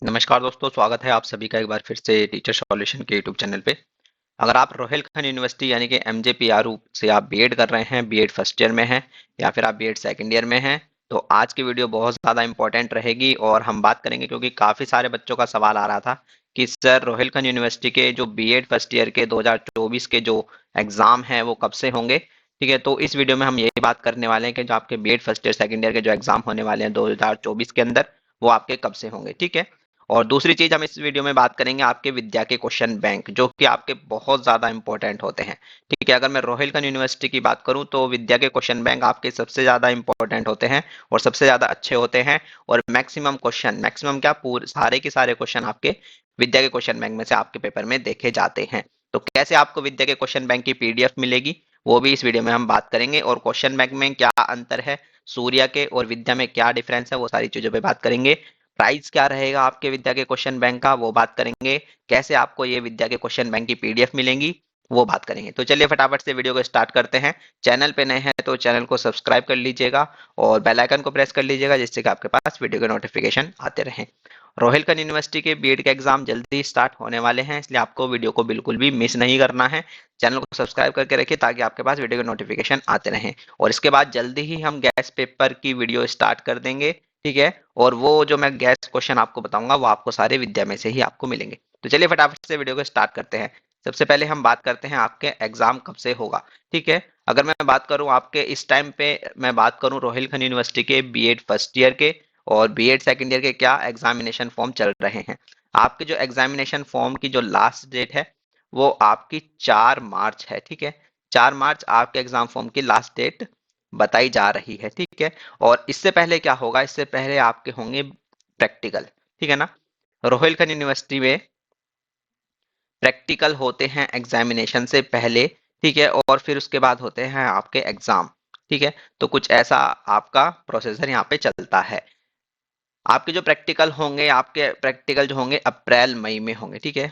नमस्कार दोस्तों, स्वागत है आप सभी का एक बार फिर से टीचर सॉल्यूशन के यूट्यूब चैनल पे। अगर आप रोहिलखंड यूनिवर्सिटी यानी कि एमजेपीआरयू से आप बीएड कर रहे हैं, बीएड फर्स्ट ईयर में हैं या फिर आप बीएड सेकंड ईयर में हैं, तो आज की वीडियो बहुत ज़्यादा इंपॉर्टेंट रहेगी और हम बात करेंगे क्योंकि काफ़ी सारे बच्चों का सवाल आ रहा था कि सर रोहिलखंड यूनिवर्सिटी के जो बीएड फर्स्ट ईयर के 2024 के जो एग्ज़ाम हैं वो कब से होंगे। ठीक है, तो इस वीडियो में हम यही बात करने वाले हैं कि जो आपके BEd first year second year के जो एग्ज़ाम होने वाले हैं 2024 के अंदर, वो आपके कब से होंगे। ठीक है, और दूसरी चीज हम इस वीडियो में बात करेंगे आपके विद्या के क्वेश्चन बैंक, जो कि आपके बहुत ज्यादा इंपॉर्टेंट होते हैं। ठीक है, अगर मैं रोहिलखंड यूनिवर्सिटी की बात करूं तो विद्या के क्वेश्चन बैंक आपके सबसे ज्यादा इंपॉर्टेंट होते हैं और सबसे ज्यादा अच्छे होते हैं। और मैक्सिमम क्या, पूरे सारे के सारे क्वेश्चन आपके विद्या के क्वेश्चन बैंक में से आपके पेपर में देखे जाते हैं। तो कैसे आपको विद्या के क्वेश्चन बैंक की पीडीएफ मिलेगी, वो भी इस वीडियो में हम बात करेंगे। और क्वेश्चन बैंक में क्या अंतर है, सूर्य के और विद्या में क्या डिफरेंस है, वो सारी चीजों पे बात करेंगे। प्राइस क्या रहेगा आपके विद्या के क्वेश्चन बैंक का, वो बात करेंगे। कैसे आपको ये विद्या के क्वेश्चन बैंक की पीडीएफ मिलेंगी, वो बात करेंगे। तो चलिए फटाफट से वीडियो को स्टार्ट करते हैं। चैनल पे नए हैं तो चैनल को सब्सक्राइब कर लीजिएगा और बेल आइकन को प्रेस कर लीजिएगा, जिससे कि आपके पास वीडियो के नोटिफिकेशन आते रहें। रोहिलखंड यूनिवर्सिटी के बीएड के एग्जाम जल्दी स्टार्ट होने वाले हैं, इसलिए आपको वीडियो को बिल्कुल भी मिस नहीं करना है। चैनल को सब्सक्राइब करके रखिए ताकि आपके पास वीडियो के नोटिफिकेशन आते रहें। और इसके बाद जल्दी ही हम गैस पेपर की वीडियो स्टार्ट कर देंगे। ठीक है, और वो जो मैं गैस क्वेश्चन आपको बताऊंगा वो आपको सारे विद्या में से ही आपको मिलेंगे। तो चलिए फटाफट से वीडियो को स्टार्ट करते हैं। सबसे पहले हम बात करते हैं आपके एग्जाम कब से होगा। ठीक है, अगर मैं बात करूं आपके इस टाइम पे, मैं बात करूं रोहिलखंड यूनिवर्सिटी के बीएड फर्स्ट ईयर के और बीएड सेकंड ईयर के क्या एग्जामिनेशन फॉर्म चल रहे हैं। आपके जो एग्जामिनेशन फॉर्म की जो लास्ट डेट है वो आपकी 4 मार्च है। ठीक है, 4 मार्च आपके एग्जाम फॉर्म की लास्ट डेट बताई जा रही है। ठीक है, और इससे पहले क्या होगा, इससे पहले आपके होंगे प्रैक्टिकल। ठीक है ना, रोहिलखंड यूनिवर्सिटी में प्रैक्टिकल होते हैं एग्जामिनेशन से पहले। ठीक है, और फिर उसके बाद होते हैं आपके एग्जाम। ठीक है, तो कुछ ऐसा आपका प्रोसेसर यहाँ पे चलता है। आपके जो प्रैक्टिकल होंगे, आपके प्रैक्टिकल जो होंगे अप्रैल मई में होंगे। ठीक है,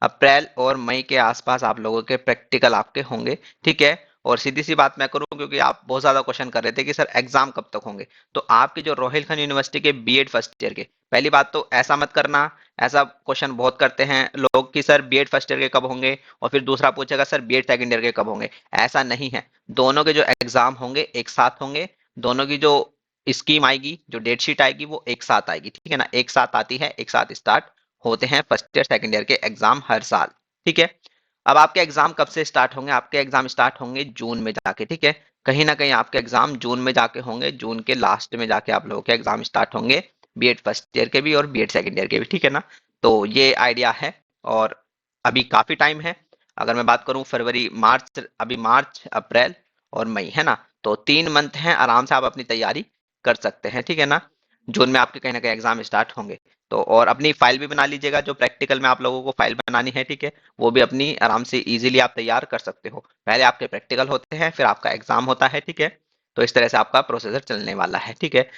अप्रैल और मई के आसपास आप लोगों के प्रैक्टिकल आपके होंगे। ठीक है, और सीधी सी बात मैं करूं, क्योंकि आप बहुत ज्यादा क्वेश्चन कर रहे थे कि सर एग्जाम कब तक होंगे, तो आपके जो रोहिलखंड यूनिवर्सिटी के बीएड फर्स्ट ईयर के, पहली बात तो ऐसा मत करना। ऐसा क्वेश्चन बहुत करते हैं लोग कि सर बीएड फर्स्ट ईयर के कब होंगे, और फिर दूसरा पूछेगा सर बीएड सेकंड ईयर के कब होंगे। ऐसा नहीं है, दोनों के जो एग्जाम होंगे एक साथ होंगे। दोनों की जो स्कीम आएगी, जो डेट शीट आएगी, वो एक साथ आएगी। ठीक है ना, एक साथ आती है, एक साथ स्टार्ट होते हैं फर्स्ट ईयर सेकंड ईयर के एग्जाम हर साल। ठीक है, अब आपके एग्जाम कब से स्टार्ट होंगे, आपके एग्जाम स्टार्ट होंगे जून में जाके। ठीक है, कहीं ना कहीं आपके एग्जाम जून में जाके होंगे, जून के लास्ट में जाके आप लोगों के एग्जाम स्टार्ट होंगे, बीएड फर्स्ट ईयर के भी और बीएड सेकंड ईयर के भी। ठीक है ना, तो ये आइडिया है और अभी काफी टाइम है। अगर मैं बात करूं फरवरी मार्च, अभी मार्च अप्रैल और मई है ना, तो 3 मंथ हैं, आराम से आप अपनी तैयारी कर सकते हैं। ठीक है ना, जून में आपके कहीं ना कहीं एग्जाम स्टार्ट होंगे। तो और अपनी फाइल भी बना लीजिएगा, जो प्रैक्टिकल में आप लोगों को फाइल बनानी है। ठीक है, वो भी अपनी आराम से इजीली आप तैयार कर सकते हो। पहले आपके प्रैक्टिकल होते हैं, फिर आपका एग्जाम होता है। ठीक है, तो इस तरह से आपका प्रोसेसर चलने वाला है। ठीक है,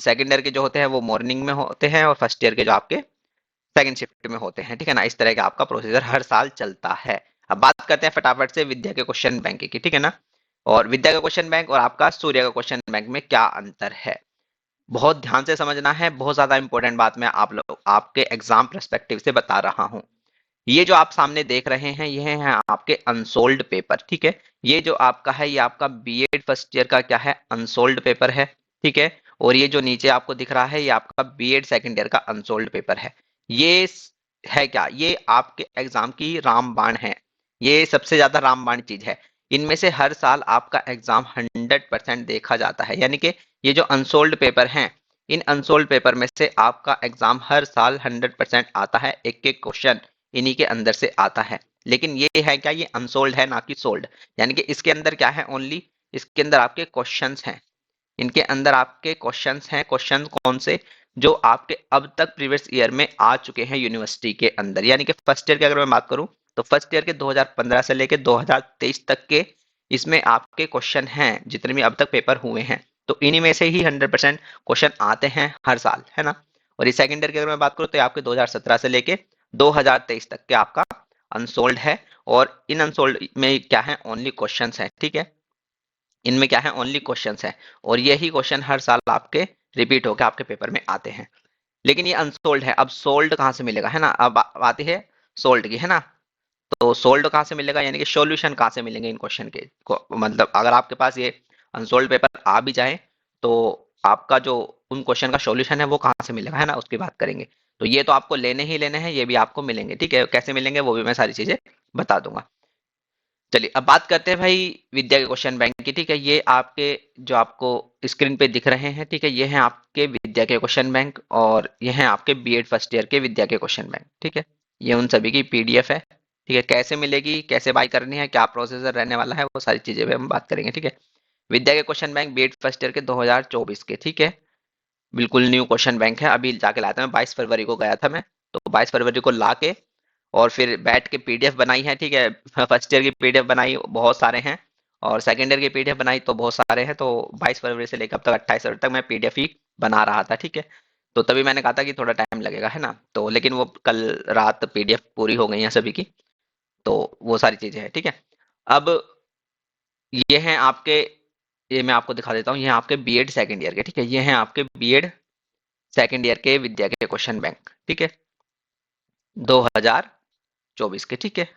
सेकेंड ईयर के जो होते हैं वो मॉर्निंग में होते हैं और फर्स्ट ईयर के जो आपके सेकंड शिफ्ट में होते हैं। ठीक है ना, इस तरह का आपका प्रोसीजर हर साल चलता है। अब बात करते हैं फटाफट से विद्या के क्वेश्चन बैंक की। ठीक है ना, और विद्या का क्वेश्चन बैंक और आपका सूर्य का क्वेश्चन बैंक में क्या अंतर है, बहुत ध्यान से समझना है। बहुत ज्यादा इंपॉर्टेंट बात मैं आप लोग आपके एग्जाम पर्सपेक्टिव से बता रहा हूं। ये जो आप सामने देख रहे हैं, ये हैं आपके अनसोल्ड पेपर। ठीक है, ये जो आपका है, ये आपका बीएड फर्स्ट ईयर का क्या है, अनसोल्ड पेपर है। ठीक है, और ये जो नीचे आपको दिख रहा है, ये आपका बीएड सेकंड ईयर का अनसोल्ड पेपर है। ये है क्या, ये आपके एग्जाम की रामबाण है। ये सबसे ज्यादा रामबाण चीज है। इनमें से हर साल आपका एग्जाम 100% देखा जाता है, यानी कि ये जो अनसोल्ड पेपर हैं, इन अनसोल्ड पेपर में से आपका एग्जाम हर साल 100% आता है। एक एक क्वेश्चन इन्हीं के अंदर से आता है। लेकिन ये है क्या, ये अनसोल्ड है ना कि सोल्ड, यानी कि इसके अंदर क्या है, ओनली इसके अंदर आपके क्वेश्चंस हैं। इनके अंदर आपके क्वेश्चंस हैं। क्वेश्चंस कौन से, जो आपके अब तक प्रीवियस ईयर में आ चुके हैं यूनिवर्सिटी के अंदर। यानी कि फर्स्ट ईयर की अगर मैं बात करूं तो फर्स्ट ईयर के 2015 से लेके 2023 तक के इसमें आपके क्वेश्चन हैं, जितने भी अब तक पेपर हुए हैं, तो इन्हीं में से ही 100% क्वेश्चन आते हैं हर साल, है ना। और इस सेकंड ईयर की अगर मैं बात करूं तो ये आपके 2017 से लेके 2023 तक के आपका अनसोल्ड है। और इन अनसोल्ड में क्या है, ओनली क्वेश्चंस हैं। ठीक है, इनमें क्या है, ओनली क्वेश्चंस है, और यही क्वेश्चन हर साल आपके रिपीट होकर आपके पेपर में आते हैं। लेकिन ये अनसोल्ड है। अब सोल्ड कहाँ से मिलेगा, है ना? अब आती है सोल्ड की, है ना? तो सोल्ड कहाँ से मिलेगा, यानी कि सॉल्यूशन कहाँ से मिलेंगे इन क्वेश्चन के मतलब अगर आपके पास ये अनसोल्ड पेपर आ भी जाए तो आपका जो उन क्वेश्चन का सॉल्यूशन है वो कहाँ से मिलेगा, है ना? उसकी बात करेंगे। तो ये तो आपको लेने ही लेने हैं, ये भी आपको मिलेंगे, ठीक है? कैसे मिलेंगे वो भी मैं सारी चीजें बता दूंगा। चलिए अब बात करते हैं भाई विद्या के क्वेश्चन बैंक की, ठीक है? ये आपके जो आपको स्क्रीन पे दिख रहे हैं, ठीक है? ये हैं आपके विद्या के क्वेश्चन बैंक और ये हैं आपके बीएड फर्स्ट ईयर के विद्या के क्वेश्चन बैंक, ठीक है? ये उन सभी की पीडीएफ है, ठीक है? कैसे मिलेगी, कैसे बाय करनी है, क्या प्रोसीजर रहने वाला है, वो सारी चीजें पे हम बात करेंगे, ठीक है? विद्या के question bank BEd first year के 2024 के, ठीक है? बिल्कुल न्यू क्वेश्चन बैंक है, अभी जाके लाया था मैं, 22 फरवरी को गया था मैं। तो 22 फरवरी को ला के और फिर बैठ के पीडीएफ बनाई है, ठीक है? फर्स्ट ईयर की पीडीएफ बनाई बहुत सारे हैं और सेकंड ईयर की पीडीएफ बनाई तो बहुत सारे हैं। तो 22 फरवरी से लेकर अब तक 28 फरवरी तक मैं पीडीएफ ही बना रहा था, ठीक है? तो तभी मैंने कहा था कि थोड़ा टाइम लगेगा, है ना? तो लेकिन वो कल रात पीडीएफ पूरी हो गई है सभी की, तो वो सारी चीजें हैं, ठीक है? अब ये हैं आपके, ये मैं आपको दिखा देता हूँ, ये हैं आपके बीएड सेकंड ईयर के, ठीक है? ये हैं आपके बीएड सेकंड ईयर के विद्या के क्वेश्चन बैंक, ठीक है? 2024 के, ठीक है?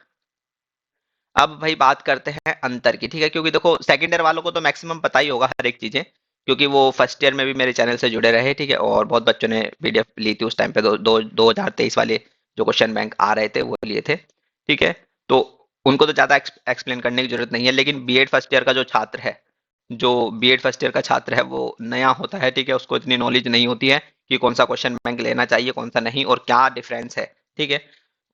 अब भाई बात करते हैं अंतर की, ठीक है? क्योंकि देखो सेकंड ईयर वालों को तो मैक्सिमम पता ही होगा हर एक चीजें, क्योंकि वो फर्स्ट ईयर में भी मेरे चैनल से जुड़े रहे, ठीक है? और बहुत बच्चों ने पीडीएफ ली थी उस टाइम पे, 2023 वाले जो क्वेश्चन बैंक आ रहे थे वो लिए थे, ठीक है? तो उनको तो ज्यादा एक्सप्लेन करने की जरूरत नहीं है, लेकिन बीएड फर्स्ट ईयर का जो छात्र है, जो बीएड फर्स्ट ईयर का छात्र है वो नया होता है, ठीक है? उसको इतनी नॉलेज नहीं होती है कि कौन सा क्वेश्चन बैंक लेना चाहिए कौन सा नहीं और क्या डिफरेंस है, ठीक है?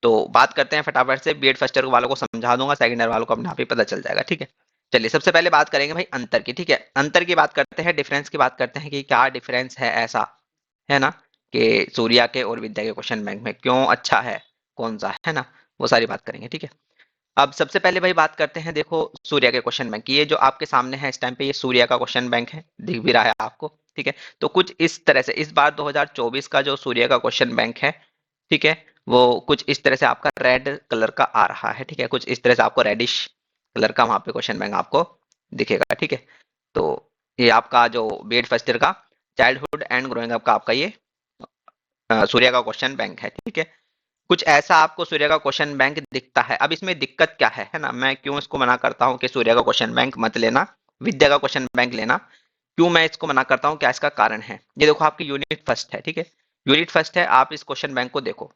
तो बात करते हैं फटाफट से, बीएड फर्स्ट ईयर वालों को समझा दूंगा, सेकंड ईयर वालों को अपने आप ही पता चल जाएगा, ठीक है? चलिए सबसे पहले बात करेंगे भाई अंतर की, ठीक है? अंतर की बात करते हैं, डिफरेंस की बात करते हैं कि क्या डिफरेंस है ऐसा, है ना? कि सूर्या के और विद्या के क्वेश्चन बैंक में क्यों अच्छा है, कौन सा है ना, वो सारी बात करेंगे, ठीक है? अब सबसे पहले भाई बात करते हैं, देखो सूर्या के क्वेश्चन बैंक, ये जो आपके सामने है इस टाइम पे, ये सूर्या का क्वेश्चन बैंक है, दिख भी रहा है आपको, ठीक है? तो कुछ इस तरह से इस बार 2024 का जो सूर्या का क्वेश्चन बैंक है, ठीक है? वो कुछ इस तरह से आपका रेड कलर का आ रहा है, ठीक है? कुछ इस तरह से आपको रेडिश कलर का वहां पे क्वेश्चन बैंक आपको दिखेगा, ठीक है? तो ये आपका जो बीएड फर्स्ट ईयर का चाइल्डहुड एंड ग्रोइंग अप का आपका ये सूर्या का क्वेश्चन बैंक है, ठीक है? कुछ ऐसा आपको सूर्य का क्वेश्चन बैंक दिखता है। अब इसमें दिक्कत क्या है ना? मैं क्यों इसको मना करता हूँ कि सूर्य का क्वेश्चन बैंक मत लेना, विद्या का क्वेश्चन बैंक लेना? क्यों मैं इसको मना करता हूँ, क्या इसका कारण है? ये देखो आपकी यूनिट फर्स्ट है, ठीक है? यूनिट फर्स्ट है, आप इस क्वेश्चन बैंक को देखो,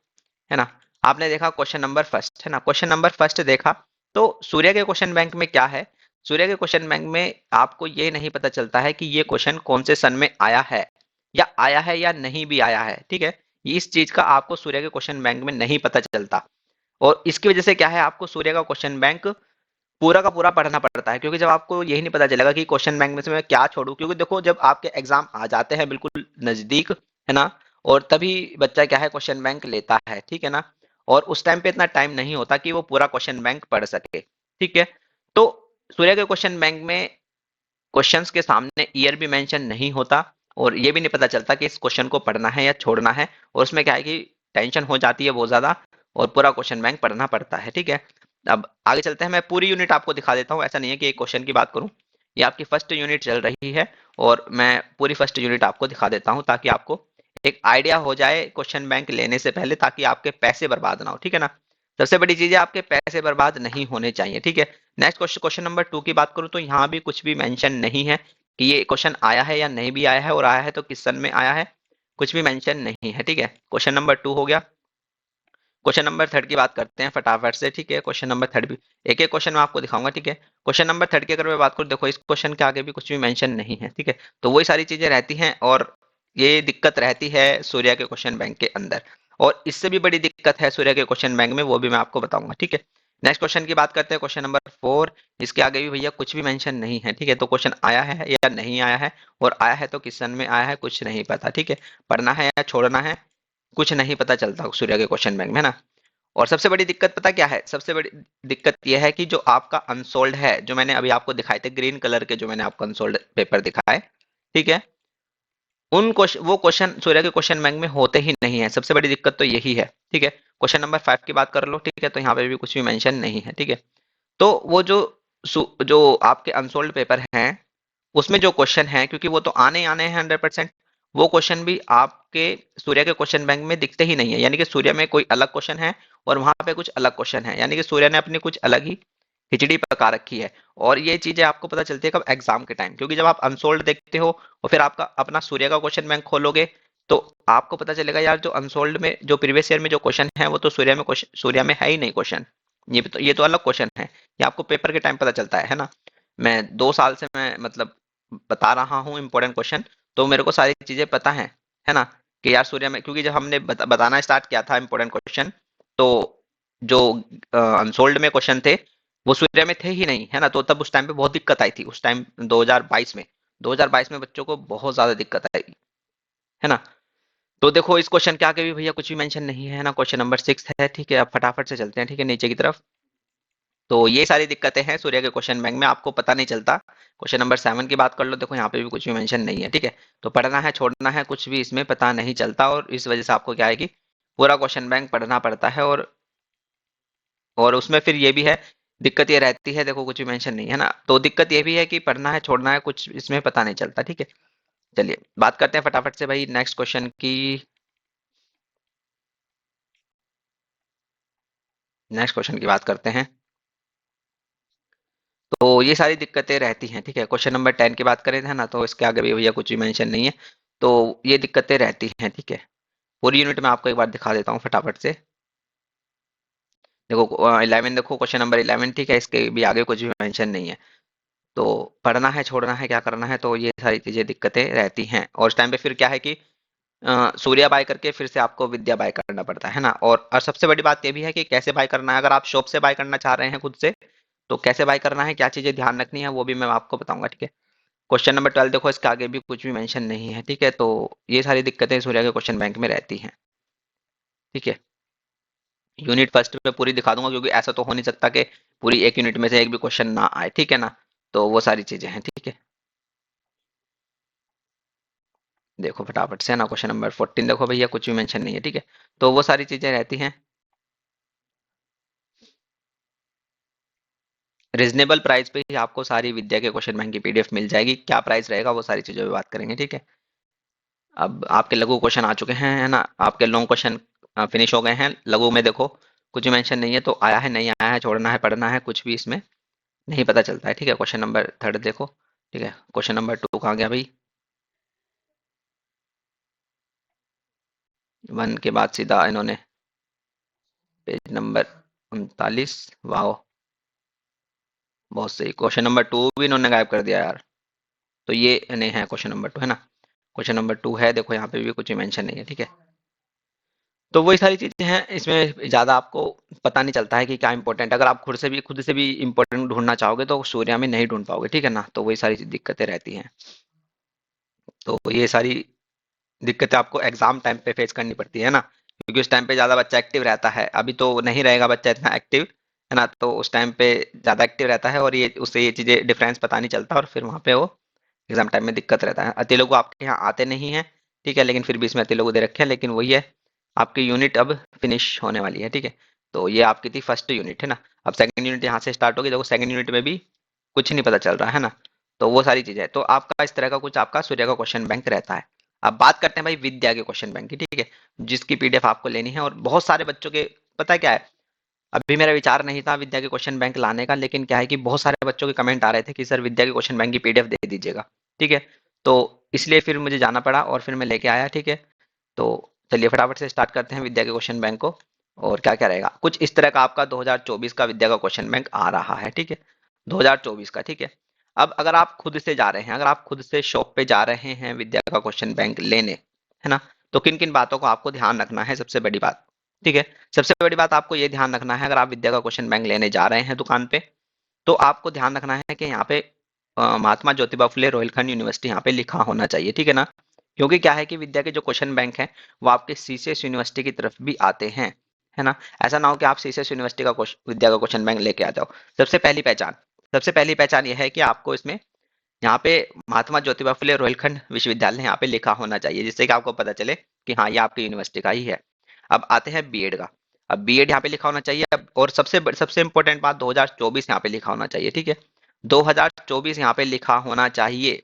है ना? आपने देखा क्वेश्चन नंबर फर्स्ट, है ना? क्वेश्चन नंबर फर्स्ट देखा, तो सूर्य के क्वेश्चन बैंक में क्या है? सूर्य के क्वेश्चन बैंक में आपको ये नहीं पता चलता है कि ये क्वेश्चन कौन से सन में आया है, या आया है या नहीं भी आया है, ठीक है? इस चीज का आपको सूर्य के क्वेश्चन बैंक में नहीं पता चलता, और इसकी वजह से क्या है, आपको सूर्य का क्वेश्चन बैंक पूरा का पूरा पढ़ना पड़ता है, क्योंकि जब आपको यही नहीं पता चलेगा कि क्वेश्चन बैंक में से मैं क्या छोड़ूं, क्योंकि देखो जब आपके एग्जाम आ जाते हैं बिल्कुल नजदीक, है ना? और तभी बच्चा क्या है क्वेश्चन बैंक लेता है, ठीक है ना? और उस टाइम पे इतना टाइम नहीं होता कि वो पूरा क्वेश्चन बैंक पढ़ सके, ठीक है? तो सूर्य के क्वेश्चन बैंक में क्वेश्चंस के सामने ईयर भी मेंशन नहीं होता, और ये भी नहीं पता चलता कि इस क्वेश्चन को पढ़ना है या छोड़ना है, और उसमें क्या है कि टेंशन हो जाती है बहुत ज्यादा, और पूरा क्वेश्चन बैंक पढ़ना पड़ता है, ठीक है? अब आगे चलते हैं, मैं पूरी यूनिट आपको दिखा देता हूँ, ऐसा नहीं है कि एक क्वेश्चन की बात करूँ। ये आपकी फर्स्ट यूनिट चल रही है और मैं पूरी फर्स्ट यूनिट आपको दिखा देता हूँ, ताकि आपको एक आइडिया हो जाए क्वेश्चन बैंक लेने से पहले, ताकि आपके पैसे बर्बाद ना हो, ठीक है ना? सबसे बड़ी चीज है आपके पैसे बर्बाद नहीं होने चाहिए, ठीक है? नेक्स्ट क्वेश्चन, क्वेश्चन नंबर 2 की बात करूं तो यहाँ भी कुछ भी मेंशन नहीं है कि ये क्वेश्चन आया है या नहीं भी आया है, और आया है तो किस सन में आया है, कुछ भी मेंशन नहीं है, ठीक है? क्वेश्चन नंबर 2 हो गया। क्वेश्चन नंबर 3 की बात करते हैं फटाफट से, ठीक है? क्वेश्चन नंबर 3 भी एक एक क्वेश्चन मैं आपको दिखाऊंगा, ठीक है? क्वेश्चन नंबर 3 की अगर मैं बात करूं, देखो इस क्वेश्चन के आगे भी कुछ भी मेंशन नहीं है, ठीक है? तो वही सारी चीजें रहती हैं, और ये दिक्कत रहती है सूर्य के क्वेश्चन बैंक के अंदर, और इससे भी बड़ी दिक्कत है सूर्य के क्वेश्चन बैंक में, वो भी मैं आपको बताऊंगा, ठीक है? नेक्स्ट क्वेश्चन की बात करते हैं, क्वेश्चन नंबर 4। इसके आगे भी भैया कुछ भी मेंशन नहीं है, ठीक है? तो क्वेश्चन आया है या नहीं आया है, और आया है तो किस सन में आया है, कुछ नहीं पता, ठीक है? पढ़ना है या छोड़ना है, कुछ नहीं पता चलता सूर्य के क्वेश्चन बैंक में, है ना? और सबसे बड़ी दिक्कत पता क्या है? सबसे बड़ी दिक्कत यह है कि जो आपका अनसोल्ड है, जो मैंने अभी आपको दिखाए थे ग्रीन कलर के, जो मैंने आपको अनसोल्ड पेपर दिखाए, ठीक है? उन क्वेश्चन, वो क्वेश्चन सूर्य के क्वेश्चन बैंक में होते ही नहीं है, सबसे बड़ी दिक्कत तो यही है, ठीक है? क्वेश्चन नंबर 5 की बात कर लो, ठीक है? तो यहाँ पे भी कुछ भी मेंशन नहीं है, ठीक है? तो वो जो जो आपके अनसोल्ड पेपर हैं, उसमें जो क्वेश्चन है, क्योंकि वो तो आने ही आने हैं 100%, वो क्वेश्चन भी आपके सूर्य के क्वेश्चन बैंक में दिखते ही नहीं है, यानी कि सूर्य में कोई अलग क्वेश्चन है और वहां पे कुछ अलग क्वेश्चन है, यानी कि सूर्य ने अपनी कुछ अलग ही खिचड़ी पका रखी है। और ये चीजें आपको पता चलती है कब? एग्जाम के टाइम, क्योंकि जब आप अनसोल्ड देखते हो और फिर आपका अपना सूर्य का क्वेश्चन बैंक खोलोगे तो आपको पता चलेगा यार जो अनसोल्ड में जो प्रीवियस ईयर में जो क्वेश्चन है वो तो सूर्य में है ही नहीं क्वेश्चन। ये तो अलग क्वेश्चन है। ये आपको पेपर के टाइम पता चलता है ना। मैं 2 साल से मैं मतलब बता रहा हूँ इंपॉर्टेंट क्वेश्चन, तो मेरे को सारी चीजें पता है ना। कि यार सूर्य में, क्योंकि जब हमने बताना स्टार्ट किया था इंपॉर्टेंट क्वेश्चन, तो जो अनसोल्ड में क्वेश्चन थे वो सूर्य में थे ही नहीं, है ना। तो तब उस टाइम पे बहुत दिक्कत आई थी, उस टाइम 2022 में, 2022 में बच्चों को बहुत ज्यादा दिक्कत आई, है ना। तो देखो इस क्वेश्चन के आगे भी भैया कुछ भी मेंशन नहीं है ना। क्वेश्चन नंबर 6 है, ठीक है। अब फटाफट से चलते हैं, ठीक है, नीचे की तरफ। तो ये सारी दिक्कतें हैं सूर्य के क्वेश्चन बैंक में, आपको पता नहीं चलता। क्वेश्चन नंबर 7 की बात कर लो, देखो यहाँ पे भी कुछ भी मेंशन नहीं है, ठीक है। तो पढ़ना है छोड़ना है कुछ भी इसमें पता नहीं चलता, और इस वजह से आपको क्या है कि पूरा क्वेश्चन बैंक पढ़ना पड़ता है। और उसमें फिर ये भी है, दिक्कत ये रहती है, देखो कुछ भी मेंशन नहीं है ना, तो दिक्कत ये भी है कि पढ़ना है छोड़ना है कुछ इसमें पता नहीं चलता, ठीक है। चलिए बात करते हैं फटाफट से भाई नेक्स्ट क्वेश्चन की। नेक्स्ट क्वेश्चन की बात करते हैं। तो ये सारी दिक्कतें रहती हैं, ठीक है। क्वेश्चन नंबर 10 की बात करें, है ना, तो इसके आगे भी भैया कुछ भी मेंशन नहीं है। तो ये दिक्कतें रहती हैं, ठीक है। पूरी यूनिट में आपको एक बार दिखा देता हूँ फटाफट से। देखो 11 देखो, क्वेश्चन नंबर 11, ठीक है, इसके भी आगे कुछ भी मेंशन नहीं है। तो पढ़ना है छोड़ना है क्या करना है, तो ये सारी चीजें दिक्कतें रहती हैं। और उस टाइम पे फिर क्या है कि सूर्या बाय करके फिर से आपको विद्या बाय करना पड़ता है ना। और सबसे बड़ी बात ये भी है कि कैसे बाय करना है। अगर आप शॉप से बाय करना चाह रहे हैं खुद से, तो कैसे बाय करना है, क्या चीजें ध्यान रखनी है, वो भी मैं आपको बताऊंगा, ठीक है। क्वेश्चन नंबर 12 देखो, इसके आगे भी कुछ भी मेंशन नहीं है, ठीक है। तो ये सारी दिक्कतें सूर्या के क्वेश्चन बैंक में रहती हैं, ठीक है। यूनिट फर्स्ट में पूरी दिखा दूंगा, क्योंकि ऐसा तो हो नहीं सकता कि पूरी एक यूनिट में से एक भी क्वेश्चन ना आए, ठीक है ना। तो वो सारी चीजें हैं, ठीक है। देखो फटाफट से, है ना, क्वेश्चन नंबर 14 देखो भैया, कुछ भी मेंशन नहीं है, ठीक है। तो वो सारी चीजें रहती हैं। रीजनेबल प्राइस पे ही आपको सारी विद्या के क्वेश्चन बैंक की पीडीएफ मिल जाएगी। क्या प्राइस रहेगा वो सारी चीजों पे बात करेंगे, ठीक है। अब आपके लघु क्वेश्चन आ चुके हैं, है ना। आपके लॉन्ग क्वेश्चन फिनिश हो गए हैं। लघु में देखो कुछ मेंशन नहीं है, तो आया है नहीं आया है, छोड़ना है पढ़ना है, कुछ भी इसमें नहीं पता चलता है, ठीक है। क्वेश्चन नंबर 3 देखो, ठीक है। क्वेश्चन नंबर 2 कहाँ गया भाई? 1 के बाद सीधा इन्होंने पेज नंबर 39, वाह बहुत सही। क्वेश्चन नंबर 2 भी इन्होंने गायब कर दिया यार। तो ये नहीं है क्वेश्चन नंबर 2, है ना। क्वेश्चन नंबर 2 है, देखो यहाँ पे भी कुछ मेंशन नहीं है, ठीक है। तो वही सारी चीजें हैं, इसमें ज्यादा आपको पता नहीं चलता है कि क्या इंपॉर्टेंट। अगर आप खुद से भी इंपॉर्टेंट ढूंढना चाहोगे तो सूर्या में नहीं ढूंढ पाओगे, ठीक है ना। तो वही सारी दिक्कतें रहती हैं। तो ये सारी दिक्कतें आपको एग्जाम टाइम पे फेस करनी पड़ती है ना, क्योंकि उस टाइम पे ज्यादा बच्चा एक्टिव रहता है। अभी तो नहीं रहेगा बच्चा इतना एक्टिव, है ना। तो उस टाइम पे ज्यादा एक्टिव रहता है और ये उससे ये चीजें डिफरेंस पता नहीं चलता, और फिर वहां पे वो एग्जाम टाइम में दिक्कत रहता है। अति लोग आपके यहाँ आते नहीं हैं, ठीक है, लेकिन फिर भी इसमें अति लोग दे रखे हैं। लेकिन वही है, आपकी यूनिट अब फिनिश होने वाली है, ठीक है। तो ये आपकी थी फर्स्ट यूनिट, है ना। अब सेकंड यूनिट यहाँ से स्टार्ट होगी, देखो सेकंड यूनिट में भी कुछ नहीं पता चल रहा है ना। तो वो सारी चीजें, तो आपका इस तरह का कुछ आपका सूर्य का क्वेश्चन बैंक रहता है। अब बात करते हैं भाई विद्या के क्वेश्चन बैंक की, ठीक है, जिसकी पीडीएफ आपको लेनी है। और बहुत सारे बच्चों के, पता है क्या है, अभी मेरा विचार नहीं था विद्या के क्वेश्चन बैंक लाने का, लेकिन क्या है कि बहुत सारे बच्चों के कमेंट आ रहे थे कि सर विद्या के क्वेश्चन बैंक की पीडीएफ दे दीजिएगा, ठीक है। तो इसलिए फिर मुझे जाना पड़ा और फिर मैं लेके आया, ठीक है। तो चलिए फटाफट से स्टार्ट करते हैं विद्या के क्वेश्चन बैंक को। और क्या क्या रहेगा, कुछ इस तरह का आपका 2024 का विद्या का क्वेश्चन बैंक आ रहा है, ठीक है। 2024 का, ठीक है। अब अगर आप खुद से जा रहे हैं, अगर आप खुद से शॉप पे जा रहे हैं विद्या का क्वेश्चन बैंक लेने, है ना, तो किन किन बातों को आपको ध्यान रखना है, सबसे बड़ी बात, ठीक है। सबसे बड़ी बात आपको ये ध्यान रखना है, अगर आप विद्या का क्वेश्चन बैंक लेने जा रहे हैं दुकान पे, तो आपको ध्यान रखना है कि यहाँ पे महात्मा ज्योतिबा फुले रोहिलखंड यूनिवर्सिटी यहाँ पे लिखा होना चाहिए, ठीक है ना। क्योंकि क्या है कि विद्या के जो क्वेश्चन बैंक हैं वो आपके सीसीएस यूनिवर्सिटी की तरफ भी आते हैं, है ना। ऐसा ना हो कि आप सीसीएस यूनिवर्सिटी का विद्या का क्वेश्चन बैंक लेके आ जाओ। सबसे पहली पहचान सबसे पहली पहचान यह है कि आपको इसमें यहाँ पे महात्मा ज्योतिबा फुले रोहिलखंड विश्वविद्यालय यहाँ पे लिखा होना चाहिए, जिससे कि आपको पता चले कि हाँ ये आपकी यूनिवर्सिटी का ही है। अब आते हैं बीएड का। अब बीएड यहाँ पे लिखा होना चाहिए। अब और सबसे इंपॉर्टेंट बात, 2024 यहाँ पे लिखा होना चाहिए, ठीक है। 2024 यहाँ पे लिखा होना चाहिए।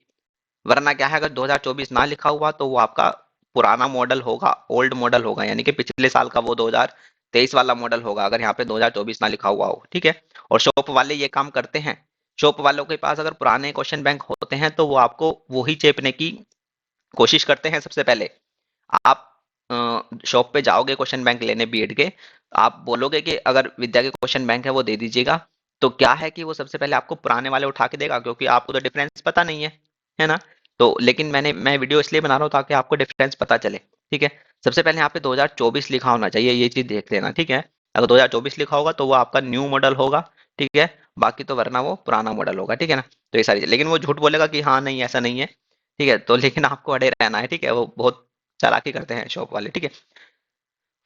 वरना क्या है, अगर 2024 ना लिखा हुआ तो वो आपका पुराना मॉडल होगा, ओल्ड मॉडल होगा, यानी कि पिछले साल का वो 2023 वाला मॉडल होगा, अगर यहाँ पे 2024 ना लिखा हुआ हो, ठीक है। और शॉप वाले ये काम करते हैं। शॉप वालों के पास अगर पुराने क्वेश्चन बैंक होते हैं तो वो आपको वही चेपने की कोशिश करते हैं। सबसे पहले आप शॉप पे जाओगे क्वेश्चन बैंक लेने बीएड के, आप बोलोगे कि अगर विद्या के क्वेश्चन बैंक है वो दे दीजिएगा, तो क्या है कि वो सबसे पहले आपको पुराने वाले उठा के देगा, क्योंकि आपको तो डिफरेंस पता नहीं है ना। तो लेकिन मैं वीडियो इसलिए बना रहा हूँ ताकि आपको डिफरेंस पता चले, ठीक है। सबसे पहले यहाँ पे 2024 लिखा होना चाहिए, ये चीज देख लेना, ठीक है। अगर 2024 लिखा होगा तो वो आपका न्यू मॉडल होगा, ठीक है। बाकी तो वरना वो पुराना मॉडल होगा, ठीक है ना। तो ये सारी, लेकिन वो झूठ बोलेगा कि हाँ नहीं ऐसा नहीं है, ठीक है। तो लेकिन आपको अड़े रहना है, ठीक है। वो बहुत चालाकी करते हैं शॉप वाले, ठीक है।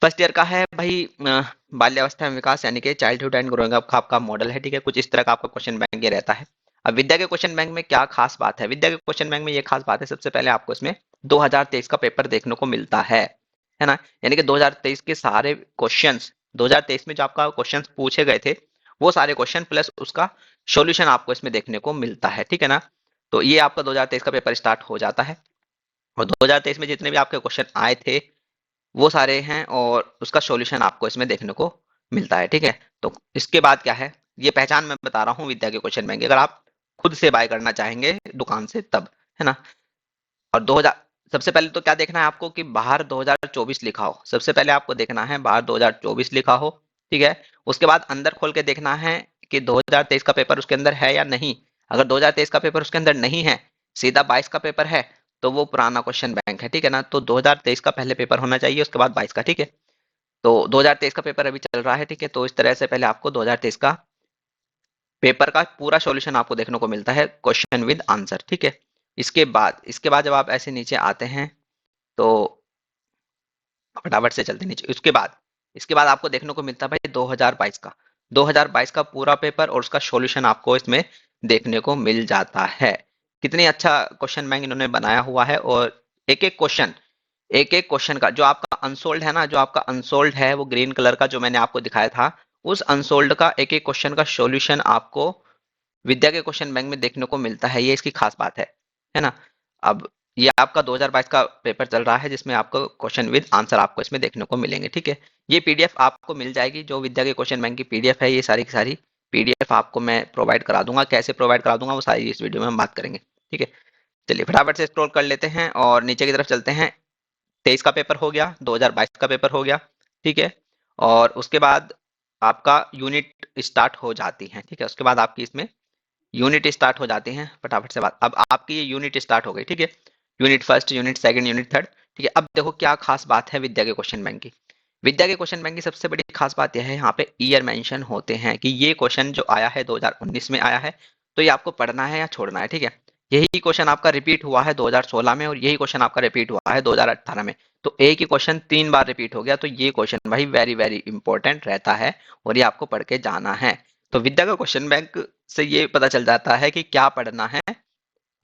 फर्स्ट ईयर का है भाई, बाल्यावस्था में विकास यानी कि चाइल्डहुड एंड ग्रोइंग अप का आपका मॉडल है, ठीक है। कुछ इस तरह का आपका क्वेश्चन बैंक ये रहता है। अब विद्या के क्वेश्चन बैंक में क्या खास बात है, विद्या के क्वेश्चन बैंक में ये खास बात है, सबसे पहले आपको इसमें 2023 का पेपर देखने को मिलता है ना। यानी कि 2023 के सारे क्वेश्चंस, 2023 में जो आपका क्वेश्चंस पूछे गए थे वो सारे क्वेश्चन प्लस उसका सॉल्यूशन आपको इसमें देखने को मिलता है, ठीक है ना। तो ये आपका 2023 का पेपर स्टार्ट हो जाता है, और 2023 में जितने भी आपके क्वेश्चन आए थे वो सारे हैं, और उसका सॉल्यूशन आपको इसमें देखने को मिलता है, ठीक है। तो इसके बाद क्या है, ये पहचान मैं बता रहा हूँ विद्या के क्वेश्चन बैंक की, अगर आप खुद से बाय करना चाहेंगे दुकान से तब, है ना। और 2000, सबसे पहले तो क्या देखना है आपको कि बाहर 2024 लिखा हो, सबसे पहले आपको देखना है बाहर 2024 लिखा हो, ठीक है। उसके बाद अंदर खोल के देखना है कि 2023 का पेपर उसके अंदर है या नहीं। अगर 2023 का पेपर उसके अंदर नहीं है, सीधा 22 का पेपर है, तो वो पुराना क्वेश्चन बैंक है, ठीक है ना। तो 2023 का पहले पेपर होना चाहिए, उसके बाद 22 का, ठीक है। तो 2023 का पेपर अभी चल रहा है, ठीक है। तो इस तरह से पहले आपको 2023 का पेपर का पूरा सॉल्यूशन आपको देखने को मिलता है, क्वेश्चन विद आंसर, ठीक है। इसके बाद जब आप ऐसे नीचे आते हैं तो फटाफट से चलते नीचे, इसके बाद आपको देखने को मिलता है भाई 2022 का, 2022 का पूरा पेपर और उसका सॉल्यूशन आपको इसमें देखने को मिल जाता है। कितनी अच्छा क्वेश्चन बैंक इन्होंने बनाया हुआ है, और एक एक क्वेश्चन का जो आपका अनसोल्ड है ना, जो आपका अनसोल्ड है वो ग्रीन कलर का जो मैंने आपको दिखाया था, उस अनसोल्ड का एक एक क्वेश्चन का सॉल्यूशन आपको विद्या के क्वेश्चन बैंक में देखने को मिलता है। ये इसकी खास बात है ना। अब ये आपका 2022 का पेपर चल रहा है जिसमें आपको क्वेश्चन विद आंसर आपको इसमें देखने को मिलेंगे, ठीक है। ये पीडीएफ आपको मिल जाएगी, जो विद्या के क्वेश्चन बैंक की पीडीएफ है, ये सारी की सारी पीडीएफ आपको मैं प्रोवाइड करा दूंगा। कैसे प्रोवाइड करा दूंगा वो सारी इस वीडियो में हम बात करेंगे, ठीक है। चलिए फटाफट से स्क्रॉल कर लेते हैं और नीचे की तरफ चलते हैं। 23 का पेपर हो गया, 2022 का पेपर हो गया, ठीक है। और उसके बाद आपका यूनिट स्टार्ट हो जाती है, ठीक है। उसके बाद आपकी इसमें यूनिट स्टार्ट हो जाती हैं, फटाफट से बात, अब आपकी ये यूनिट स्टार्ट हो गई, ठीक है। Unit first, unit second, unit third, ठीक है। अब देखो क्या खास बात है विद्या के क्वेश्चन बैंक की। विद्या के क्वेश्चन बैंक की सबसे बड़ी खास बात यह है, यहाँ पे ईयर मेंशन होते हैं कि ये क्वेश्चन जो आया है 2019 में आया है, तो ये आपको पढ़ना है या छोड़ना है, ठीक है। यही क्वेश्चन आपका रिपीट हुआ है 2016 में, और यही क्वेश्चन आपका रिपीट हुआ है 2018 में। तो एक ही क्वेश्चन 3 बार रिपीट हो गया, तो ये क्वेश्चन भाई वेरी वेरी इंपॉर्टेंट रहता है, और ये आपको पढ़ के जाना है। तो विद्या का क्वेश्चन बैंक से ये पता चल जाता है कि क्या पढ़ना है,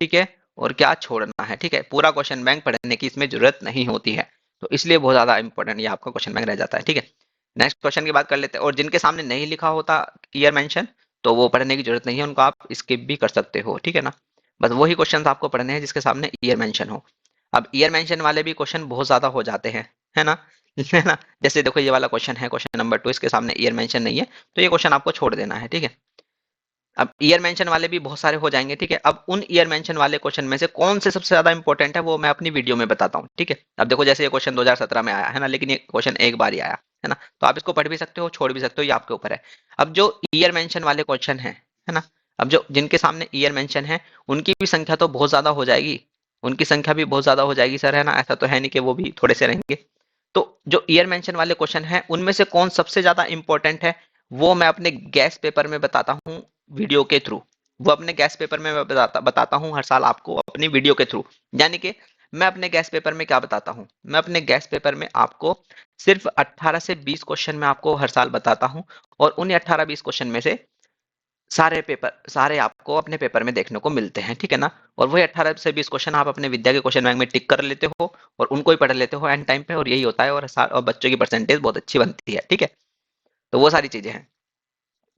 ठीक है, और क्या छोड़ना है, ठीक है। पूरा क्वेश्चन बैंक पढ़ने की इसमें जरूरत नहीं होती है, तो इसलिए बहुत ज्यादा इंपॉर्टेंट ये आपका क्वेश्चन बैंक रह जाता है, ठीक है। नेक्स्ट क्वेश्चन की बात कर लेते हैं, और जिनके सामने नहीं लिखा होता ईयर मेंशन, तो वो पढ़ने की जरूरत नहीं है, उनको आप स्किप भी कर सकते हो, ठीक है ना। बस वही क्वेश्चन आपको पढ़ने हैं जिसके सामने ईयर मेंशन हो। अब ईयर मेंशन वाले भी क्वेश्चन बहुत ज्यादा हो जाते हैं, है ना है ना। जैसे देखो ये वाला क्वेश्चन है, क्वेश्चन नंबर 2, इसके सामने ईयर मेंशन नहीं है, तो ये क्वेश्चन आपको छोड़ देना है, ठीक है। अब ईयर मेंशन वाले भी बहुत सारे हो जाएंगे, ठीक है। अब उन ईयर मेंशन वाले क्वेश्चन में से कौन से सबसे ज्यादा इंपॉर्टेंट है वो मैं अपनी वीडियो में बताता हूँ, ठीक है। अब देखो जैसे ये क्वेश्चन 2017 में आया है ना, लेकिन ये क्वेश्चन एक बार ही आया है ना, तो आप इसको पढ़ भी सकते हो छोड़ भी सकते हो, ये आपके ऊपर है। अब जो ईयर मेंशन वाले क्वेश्चन है ना, अब जो जिनके सामने ईयर मेंशन है उनकी भी संख्या तो बहुत ज्यादा हो जाएगी, उनकी संख्या भी बहुत ज्यादा हो जाएगी सर, है ना। ऐसा तो है नहीं कि वो भी थोड़े से रहेंगे। तो जो ईयर मेंशन वाले क्वेश्चन हैं उनमें से कौन सबसे ज्यादा इंपॉर्टेंट है, वो मैं अपने गैस पेपर में बताता हूँ वीडियो के थ्रू। वो अपने गैस पेपर में मैं बताता हूँ हर साल आपको अपनी वीडियो के थ्रू। यानी कि मैं अपने गैस पेपर में क्या बताता हूँ, मैं अपने गैस पेपर में आपको सिर्फ 18 से 20 क्वेश्चन में आपको हर साल बताता हूँ, और उन्हीं 18-20 क्वेश्चन में से सारे आपको अपने पेपर में देखने को मिलते हैं, ठीक है ना। और वही 18 से 20 क्वेश्चन आप अपने विद्या के क्वेश्चन बैंक में टिक कर लेते हो, और उनको ही पढ़ लेते हो एंड टाइम पे, और यही होता है, और बच्चों की परसेंटेज बहुत अच्छी बनती है, ठीक है। तो वो सारी चीजें हैं।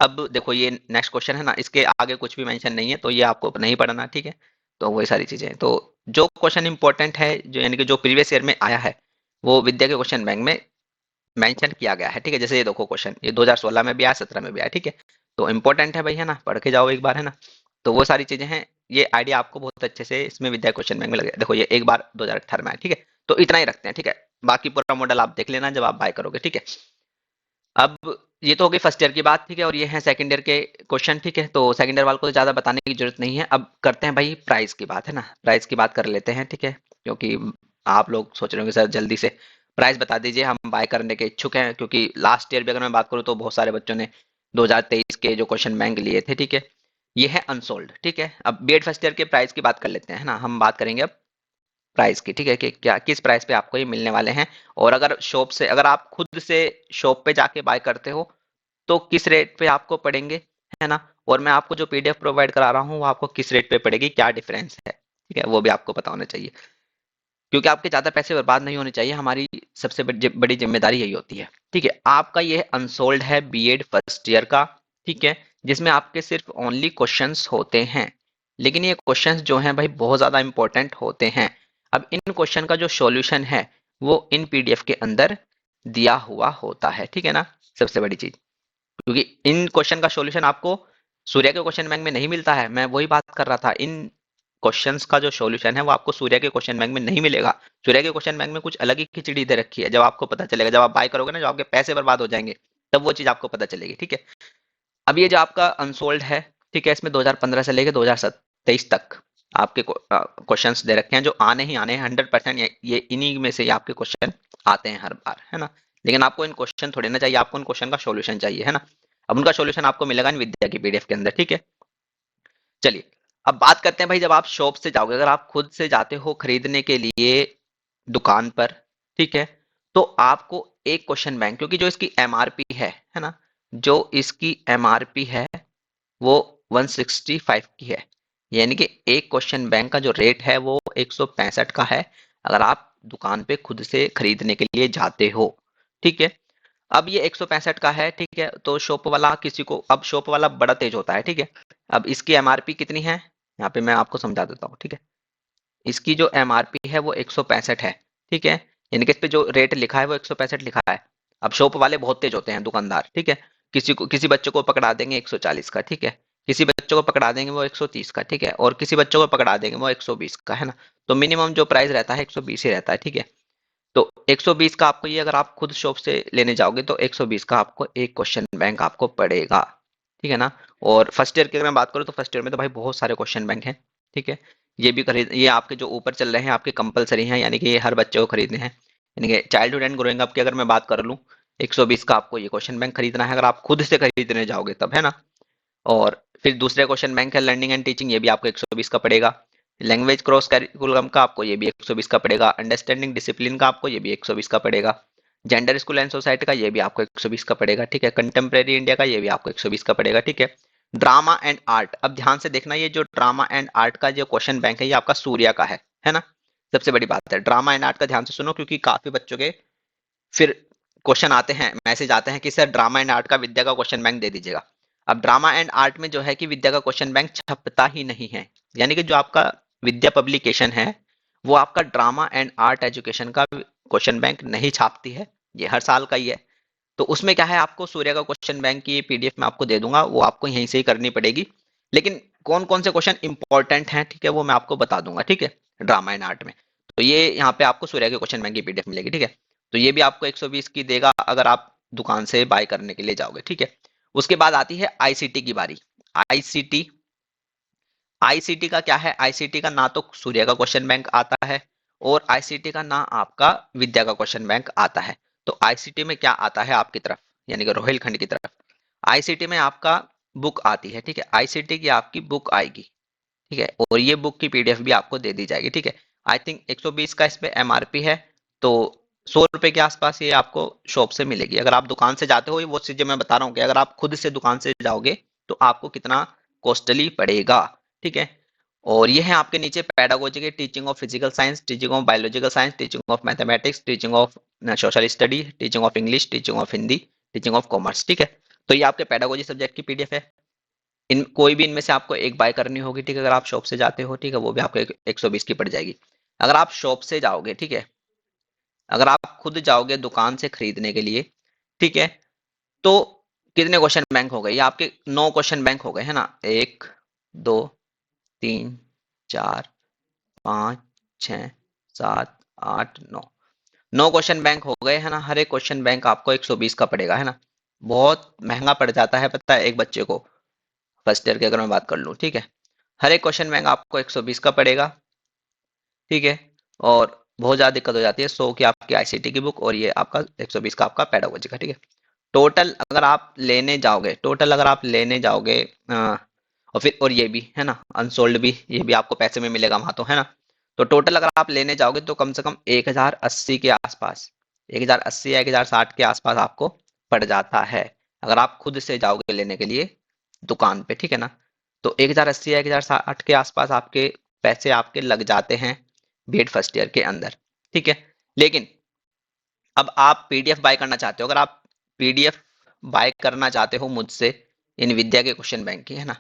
अब देखो ये नेक्स्ट क्वेश्चन है ना, इसके आगे कुछ भी मेंशन नहीं है, तो ये आपको नहीं पढ़ना, ठीक है। तो वही सारी चीजें हैं। तो जो क्वेश्चन इंपॉर्टेंट है, जो यानी कि जो प्रीवियस ईयर में आया है, वो विद्या के क्वेश्चन बैंक में मेंशन किया गया है, ठीक है। जैसे ये देखो क्वेश्चन, ये 2016 में भी आया, 17 में भी आया, ठीक है। तो इंपॉर्टेंट है भाई, है ना, पढ़ के जाओ एक बार, है ना। तो वो सारी चीजें हैं, ये आइडिया आपको बहुत अच्छे से इसमें विद्या क्वेश्चन बैंक में लगे। देखो ये एक बार 2018 में आया, ठीक है। तो इतना ही रखते हैं, ठीक है। बाकी पूरा मॉडल आप देख लेना जब आप बाय करोगे, ठीक है। अब ये तो हो गई फर्स्ट ईयर की बात, ठीक है। और ये है सेकंड ईयर के क्वेश्चन, ठीक है। तो सेकंड ईयर वाले को तो ज्यादा बताने की जरूरत नहीं है। अब करते हैं भाई प्राइस की बात, है ना, प्राइस की बात कर लेते हैं, ठीक है। क्योंकि आप लोग सोच रहे होंगे सर जल्दी से प्राइस बता दीजिए, हम बाय करने के इच्छुक हैं। क्योंकि लास्ट ईयर भी अगर मैं बात करूँ तो बहुत सारे बच्चों ने 2023 के जो क्वेश्चन बैंक लिए थे, ठीक है। ये है अनसोल्ड, ठीक है। अब बीएड फर्स्ट ईयर के प्राइस की बात कर लेते हैं, है ना। हम बात करेंगे अब प्राइस की, ठीक है, कि क्या किस प्राइस पे आपको ये मिलने वाले हैं। और अगर शॉप से, अगर आप खुद से शॉप पे जाके बाय करते हो तो किस रेट पे आपको पड़ेंगे, है ना। और मैं आपको जो पीडीएफ प्रोवाइड करा रहा हूँ वो आपको किस रेट पे पड़ेगी, क्या डिफरेंस है, ठीक है, वो भी आपको पता होना चाहिए। क्योंकि आपके ज्यादा पैसे बर्बाद नहीं होने चाहिए, हमारी सबसे बड़ी जिम्मेदारी यही होती है, ठीक है। आपका ये अनसोल्ड है बीएड फर्स्ट ईयर का, ठीक है, जिसमें आपके सिर्फ ओनली क्वेश्चंस होते हैं। लेकिन ये क्वेश्चंस जो हैं भाई बहुत ज्यादा इंपॉर्टेंट होते हैं। अब इन क्वेश्चन का जो सॉल्यूशन है वो इन पीडीएफ के अंदर दिया हुआ होता है, ठीक है ना। सबसे बड़ी चीज, क्योंकि इन क्वेश्चन का सॉल्यूशन आपको सूर्य के क्वेश्चन बैंक में नहीं मिलता है। मैं वही बात कर रहा था, इन क्वेश्चंस का जो सॉल्यूशन है वो आपको सूर्य के क्वेश्चन बैंक में नहीं मिलेगा। सूर्य के क्वेश्चन बैंक में कुछ अलग ही खिचड़ी दे रखी है, जब आपको पता चलेगा, जब आप बाय करोगे ना, जब आपके पैसे बर्बाद हो जाएंगे, तब वो चीज आपको पता चलेगी, ठीक है। अब ये जो आपका अनसोल्ड है, ठीक है, इसमें 2015 से लेकर 2023 तक आपके क्वेश्चंस दे रखे हैं, जो आने ही आने हैं 100%। ये इन्हीं में से ही आपके क्वेश्चन आते हैं हर बार, है ना। लेकिन आपको इन क्वेश्चन थोड़ी ना चाहिए, आपको इन क्वेश्चन का सॉल्यूशन चाहिए, है ना। अब उनका सॉल्यूशन आपको मिलेगा इन विद्या की पीडीएफ के अंदर, ठीक है। चलिए, अब बात करते हैं भाई, जब आप शॉप से जाओगे, अगर आप खुद से जाते हो खरीदने के लिए दुकान पर, ठीक है, तो आपको एक क्वेश्चन बैंक, क्योंकि जो इसकी एमआरपी है ना, जो इसकी एमआरपी है वो 165 की है। यानी कि एक क्वेश्चन बैंक का जो रेट है वो 165 का है, अगर आप दुकान पे खुद से खरीदने के लिए जाते हो, ठीक है। अब ये 165 का है, ठीक है। तो शॉप वाला किसी को, अब शॉप वाला बड़ा तेज होता है, ठीक है। अब इसकी एमआरपी कितनी है, यहाँ पे मैं आपको समझा देता हूँ, ठीक है। इसकी जो एमआरपी है वो 165 है, ठीक है। यानी कि इस पे जो रेट लिखा है वो 165 लिखा है। अब शॉप वाले बहुत तेज होते हैं, दुकानदार, ठीक है। किसी को, किसी बच्चे को पकड़ा देंगे 140 का, ठीक है। किसी बच्चों को पकड़ा देंगे वो 130 का, ठीक है। और किसी बच्चों को पकड़ा देंगे वो 120 का, है ना। तो मिनिमम जो प्राइस रहता है 120 ही रहता है, ठीक है। तो 120 का आपको ये, अगर आप खुद शॉप से लेने जाओगे तो 120 का आपको एक क्वेश्चन बैंक आपको पड़ेगा, ठीक है ना। और फर्स्ट ईयर की अगर मैं बात करूँ तो फर्स्ट ईयर में तो भाई बहुत सारे क्वेश्चन बैंक हैं, ठीक है। ये भी खरीद, ये आपके जो ऊपर चल रहे हैं आपके कंपलसरी हैं, यानी कि ये हर बच्चे को खरीदने हैं। यानी कि चाइल्डहुड एंड ग्रोइंग अप की अगर मैं बात कर लूँ, 120 का आपको ये क्वेश्चन बैंक खरीदना है, अगर आप खुद से खरीदने जाओगे तब, है ना। और फिर दूसरे क्वेश्चन बैंक है लर्निंग एंड टीचिंग, ये भी आपको 120 का पड़ेगा। लैंग्वेज क्रॉस करिकुलम का आपको ये भी 120 का पड़ेगा। अंडरस्टैंडिंग डिसिप्लिन का आपको ये भी 120 का पड़ेगा। जेंडर स्कूल एंड सोसाइटी का ये भी आपको 120 का पड़ेगा, ठीक है। कंटेम्प्रेरी इंडिया का ये भी आपको 120 का पड़ेगा, ठीक है। ड्रामा एंड आर्ट, अब ध्यान से देखना, ये जो ड्रामा एंड आर्ट का जो क्वेश्चन बैंक है ये आपका सूर्या का है ना। सबसे बड़ी बात है, ड्रामा एंड आर्ट का ध्यान से सुनो, क्योंकि काफी बच्चों के फिर क्वेश्चन आते हैं, मैसेज आते हैं कि सर ड्रामा एंड आर्ट का विद्या का क्वेश्चन बैंक दे दीजिएगा। अब ड्रामा एंड आर्ट में जो है कि विद्या का क्वेश्चन बैंक छपता ही नहीं है। यानी कि जो आपका विद्या पब्लिकेशन है वो आपका ड्रामा एंड आर्ट एजुकेशन का क्वेश्चन बैंक नहीं छापती है, ये हर साल का ही है। तो उसमें क्या है, आपको सूर्य का क्वेश्चन बैंक की पीडीएफ में आपको दे दूंगा, वो आपको यहीं से ही करनी पड़ेगी। लेकिन कौन कौन से क्वेश्चन इंपॉर्टेंट हैं, ठीक है, वो मैं आपको बता दूंगा, ठीक है, ड्रामा एंड आर्ट में। तो ये यहाँ पे आपको सूर्य के क्वेश्चन बैंक की पीडीएफ मिलेगी, ठीक है। तो ये भी आपको 120 की देगा अगर आप दुकान से बाय करने के लिए जाओगे, ठीक है। उसके बाद आती है आईसीटी की बारी। आईसीटी, आईसीटी का क्या है, आईसीटी का ना तो सूर्य का क्वेश्चन बैंक आता है और आईसीटी का ना आपका विद्या का क्वेश्चन बैंक आता है। तो आईसीटी में क्या आता है आपकी तरफ, यानी कि रोहिलखंड की तरफ, आईसीटी में आपका बुक आती है, ठीक है। आईसीटी की आपकी बुक आएगी, ठीक है। और ये बुक की पीडीएफ भी आपको दे दी जाएगी, ठीक है। आई थिंक 120 का इस पे एमआरपी है, तो 100 रुपए के आसपास ये आपको शॉप से मिलेगी। अगर आप दुकान से जाते हो, वो चीजें मैं बता रहा हूँ कि अगर आप खुद से दुकान से जाओगे तो आपको कितना कॉस्टली पड़ेगा, ठीक है। और ये है आपके नीचे पेडागोजी के, teaching of physical science, teaching of biological science, teaching of mathematics, teaching of social study, teaching of English, teaching of Hindi, teaching of commerce, ठीक है। तो ये आपके पेडागोजी सब्जेक्ट की पीडीएफ है। इन कोई भी इनमें से आपको एक बाय करनी होगी, ठीक है, अगर आप शॉप से जाते हो, ठीक है, वो भी आपको 120 की पड़ जाएगी। अगर आप शॉप से जाओगे, ठीक है, अगर आप खुद जाओगे दुकान से खरीदने के लिए, ठीक है, तो कितने क्वेश्चन बैंक हो गए? ये आपके 9 क्वेश्चन बैंक हो गए, है ना? 1, 2, 3, 4, 5, 6, 7, 8, 9, 9 क्वेश्चन बैंक हो गए, है ना? हर एक क्वेश्चन बैंक आपको 120 का पड़ेगा, है ना? बहुत महंगा पड़ जाता है, पता है, एक बच्चे को, फर्स्ट ईयर की अगर मैं बात कर लूँ, ठीक है, हर एक क्वेश्चन बैंक आपको 120 का पड़ेगा, ठीक है, और बहुत ज़्यादा दिक्कत हो जाती है। 100 की आपकी आईसीटी की बुक और ये आपका 120 का आपका पेडागोजी का, ठीक है। टोटल अगर आप लेने जाओगे, टोटल अगर आप लेने जाओगे, और फिर और ये भी है ना, अनसोल्ड भी, ये भी आपको पैसे में मिलेगा वहां, तो है ना? तो टोटल अगर आप लेने जाओगे तो कम से कम 1080 के आसपास, 1080 या 1060 के आसपास आपको पड़ जाता है, अगर आप खुद से जाओगे लेने के लिए दुकान पे, ठीक है ना? तो 1080 या 1060 के आसपास आपके पैसे आपके लग जाते हैं बीएड फर्स्ट ईयर के अंदर, ठीक है। लेकिन अब आप पीडीएफ बाय करना चाहते हो, अगर आप पीडीएफ बाय करना चाहते हो मुझसे इन विद्या के क्वेश्चन बैंक की, है ना,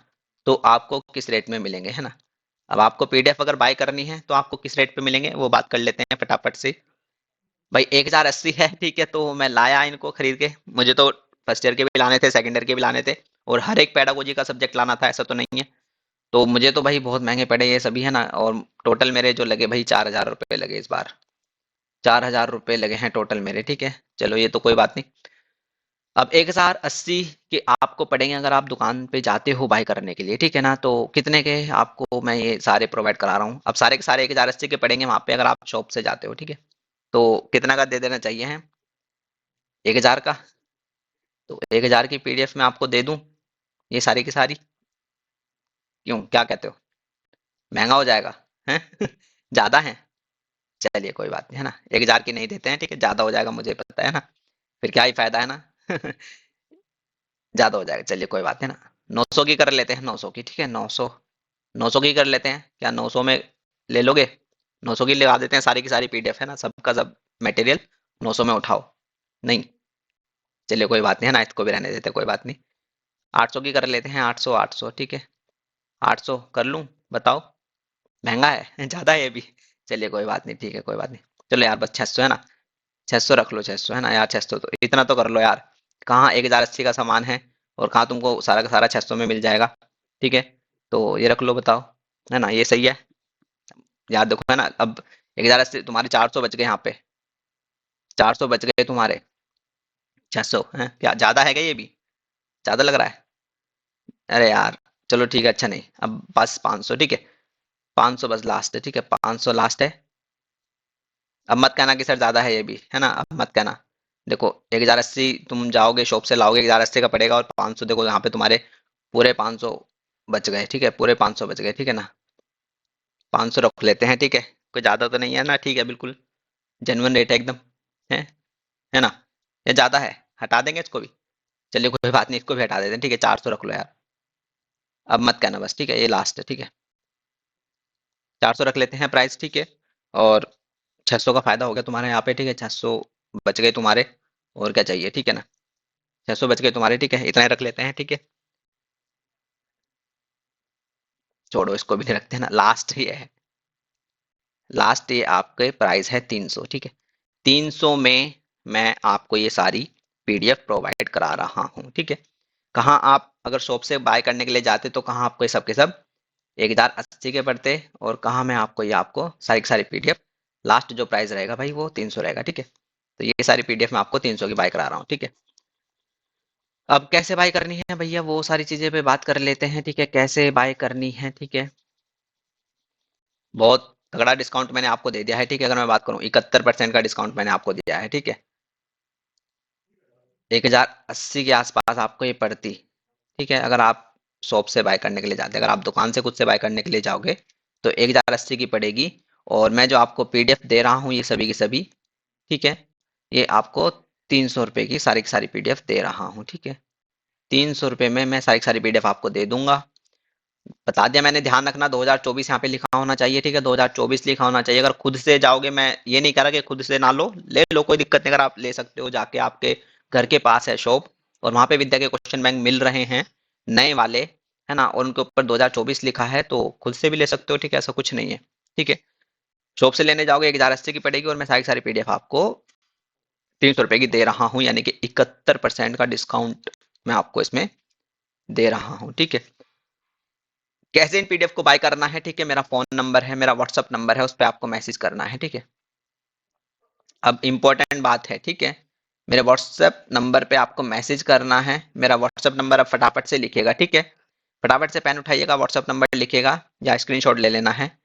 तो आपको किस रेट में मिलेंगे, है ना? अब आपको पीडीएफ अगर बाय करनी है तो आपको किस रेट पे मिलेंगे वो बात कर लेते हैं फटाफट से। भाई 1080 है, ठीक है, तो मैं लाया इनको खरीद के, मुझे तो फर्स्ट ईयर के भी लाने थे, सेकंड ईयर के भी लाने थे, और हर एक पेडागोजी का सब्जेक्ट लाना था, ऐसा तो नहीं है। तो मुझे तो भाई बहुत महंगे पड़े ये सभी, है ना, और टोटल मेरे जो लगे भाई 4000 रुपये लगे इस बार, 4000 रुपये लगे हैं टोटल मेरे, ठीक है। चलो ये तो कोई बात नहीं। अब 1080 के आपको पड़ेंगे अगर आप दुकान पे जाते हो बाय करने के लिए, ठीक है ना, तो कितने के आपको मैं ये सारे प्रोवाइड करा रहा हूँ, अब सारे के सारे 1080 के पड़ेंगे वहां पे अगर आप शॉप से जाते हो, ठीक है। तो कितना का दे देना चाहिए है? 1000 का। तो 1000 की पीडीएफ में आपको दे दूं ये सारी की सारी, क्यों, क्या कहते हो? महंगा हो जाएगा है? ज्यादा है? चलिए कोई बात नहीं, है ना, 1000 की नहीं देते हैं, ठीक है, ज्यादा हो जाएगा मुझे पता है ना, फिर क्या ही फायदा है ना। ज्यादा हो जाएगा, चलिए कोई बात है ना, 900 की कर लेते हैं, 900 की, ठीक है, 900, 900 की कर लेते हैं, क्या 900 में ले लोगे? 900 की लगा देते हैं, सारी की सारी पीडीएफ, है ना, सबका सब मटेरियल 900 में उठाओ। नहीं, चलिए कोई बात नहीं, है ना, इसको भी रहने देते हैं, कोई बात नहीं। 800 की कर लेते हैं, 800, 800, ठीक है, 800 कर लूं? बताओ, महंगा है? ज्यादा है ये भी? चलिए कोई बात नहीं, ठीक है, कोई बात नहीं। चलो यार, बस 600 है ना, 600 रख लो, 600 है ना यार, 600 तो इतना तो कर लो यार, कहाँ 1080 का सामान है और कहाँ तुमको सारा का सारा 600 में मिल जाएगा, ठीक है, तो ये रख लो, बताओ, है ना, ये सही है? यार देखो, है ना, अब 1080 तुम्हारे 400 बच गए यहाँ पे, 400 बच गए तुम्हारे, 600 है क्या, ज्यादा है क्या ये भी? ज्यादा लग रहा है? अरे यार, चलो ठीक है, अच्छा नहीं, अब बस 500, ठीक है, 500 बस लास्ट है, ठीक है, 500 लास्ट है। अब मत कहना कि सर ज्यादा है ये भी, है ना, अब मत कहना। देखो 1080 तुम जाओगे शॉप से लाओगे, 1080 का पड़ेगा, और 500 देखो यहाँ पे तुम्हारे पूरे 500 बच गए, ठीक है, पूरे 500 बच गए, ठीक है ना, 500 रख लेते हैं, ठीक है, कोई ज्यादा तो नहीं है ना, ठीक है, बिल्कुल जेन्युइन रेट है एकदम, है है ना? ये ज्यादा है, हटा देंगे इसको भी, चलिए कोई बात नहीं, इसको भी हटा देते हैं, ठीक है, 400 रख लो यार, अब मत कहना बस, ठीक है, ये लास्ट है, ठीक है, 400 रख लेते हैं प्राइस, ठीक है, और 600 का फायदा हो गया तुम्हारे यहाँ पे, ठीक है, 600 बच गए तुम्हारे, और क्या चाहिए, ठीक है ना, 600 बच गए तुम्हारे, ठीक है, इतना ही रख लेते हैं, ठीक है, छोड़ो इसको भी नहीं रखते हैं ना, लास्ट ये है, लास्ट ये आपके प्राइस है 300, ठीक है, 300 में मैं आपको ये सारी पीडीएफ प्रोवाइड करा रहा हूँ, ठीक है। कहाँ आप अगर शॉप से बाय करने के लिए जाते तो कहाँ आपको ये सब के सब 1080 के पड़ते, और कहाँ मैं आपको ये आपको सारी की सारी पीडीएफ, लास्ट जो प्राइस रहेगा भाई वो 300 रहेगा, ठीक है। तो ये सारी पीडीएफ मैं आपको 300 की बाय करा रहा हूँ, ठीक है। अब कैसे बाय करनी है भैया, वो सारी चीजें पे बात कर लेते हैं, ठीक है, कैसे बाय करनी है, ठीक है। बहुत तगड़ा डिस्काउंट मैंने आपको दे दिया है, ठीक है, अगर मैं बात करूँ 71% का डिस्काउंट मैंने आपको दिया है, ठीक है, 1080 के आसपास आपको ये पड़ती, ठीक है, अगर आप शॉप से बाय करने के लिए जाते हैं, अगर आप दुकान से खुद से बाय करने के लिए जाओगे तो 1080 की पड़ेगी, और मैं जो आपको पीडीएफ दे रहा हूँ ये सभी की सभी, ठीक है, ये आपको 300 रुपये की सारी पीडीएफ दे रहा हूँ, ठीक है, 300 रुपये में मैं सारी की सारी पीडीएफ आपको दे दूंगा। बता दिया मैंने, ध्यान रखना 2024 यहाँ पे लिखा होना चाहिए, ठीक है, 2024 लिखा होना चाहिए, अगर खुद से जाओगे, मैं ये नहीं कह रहा कि खुद से ना लो, ले लो, कोई दिक्कत नहीं, अगर आप ले सकते हो जाके, आपके घर के पास है शॉप और वहां पे विद्या के क्वेश्चन बैंक मिल रहे हैं नए वाले, है ना, और उनके ऊपर 2024 लिखा है, तो खुद से भी ले सकते हो, ठीक है, ऐसा कुछ नहीं है, ठीक है। शॉप से लेने जाओगे 1080 की पड़ेगी, और मैं सारी सारी पीडीएफ आपको 300 रुपए की दे रहा हूँ, यानी कि 71% का डिस्काउंट मैं आपको इसमें दे रहा हूँ, ठीक है। कैसे इन पीडीएफ को बाय करना है, ठीक है, मेरा फोन नंबर है, मेरा व्हाट्सअप नंबर है, उस पर आपको मैसेज करना है, ठीक है। अब इंपॉर्टेंट बात है, ठीक है, मेरे व्हाट्सएप नंबर पे आपको मैसेज करना है। मेरा व्हाट्सएप नंबर आप फटाफट से लिखिएगा, ठीक है, फटाफट से पेन उठाइएगा, व्हाट्सएप नंबर लिखिएगा या स्क्रीनशॉट ले लेना है।